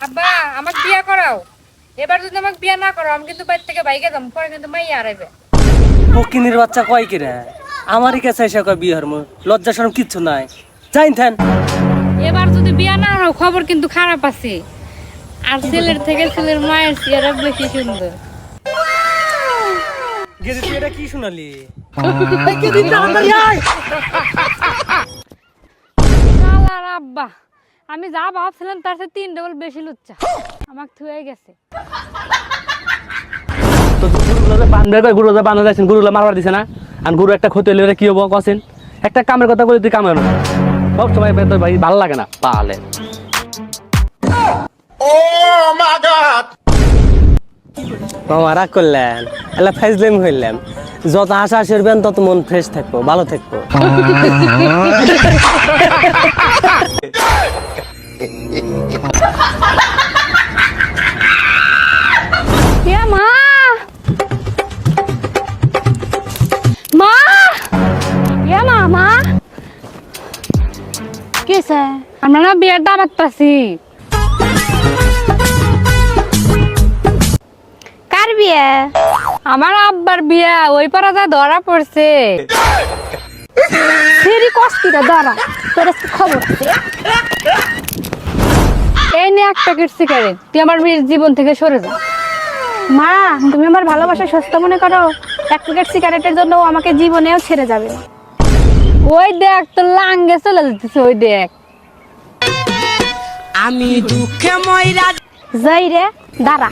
আব্বা আমাকে বিয়া করাও। এবার যদি আমাকে বিয়া না করো আমি কিন্তু বাড়ি থেকে বাইকে যাবো, পরে কিন্তু মাইয়া আরাইবে। ফকিনির বাচ্চা কয় কিরা আমারই কাছে এসে কয় বিয়ে হরমু, লজ্জা শরম কিচ্ছু নাই, যাইন থান। এবার যদি বিয়া না হও খবর কিন্তু খারাপ আছে। আর ছেলের থেকে ছেলের মায়ের চেহারা বেশি সুন্দর। গেছে তুই এটা কি শোনালি? শালার আব্বা, আমি যা ভাবছিলাম তার চেয়ে 3 ডবল বেশি লুচ্চা। আমাকে থুয়ে গেছে। তো গুরুগুলো বান্ধবে কয় গুরুগুলো বান্ধা যাচ্ছেন, গুরুগুলো মারবার দিছে না। আর গুরু একটা ক্ষতি হলে কি হবো কছেন? একটা কামের কথা বলে তুই কামে না সব সময় তোর ভাই ভালো লাগে না পালে। মামা রাগ করলেন, এলা ফাইজলামি হইলাম। যত হাসা হাসি করবেন তত মন ফ্রেশ থাকবো, ভালো থাকবো। এ মা, মা, এ মা, মা, কি হয়েছে? আমরা না বিয়ের দাওয়াত পাচ্ছি। কার বিয়ে? আমার আব্বার বিয়া, ওই পাড়া যা ধরা পড়ছে। ফেরি কষ্টিটা দাঁড়া, তোর আজকে খবর আছে। এই নে 1 প্যাকেট সিগারেট, তুই আমার মেয়ের জীবন থেকে সরে যা। মা, তুমি আমার ভালোবাসা সস্ত মনে করো? 1 প্যাকেট সিগারেটের জন্য ও আমাকে জীবনেও ছেড়ে যাবে। ওই দেখ তোর লাঙ্গে চলে যেতেছে, ওই দেখ। আমি দুঃখে ময়রা যাই রে, দাঁড়া।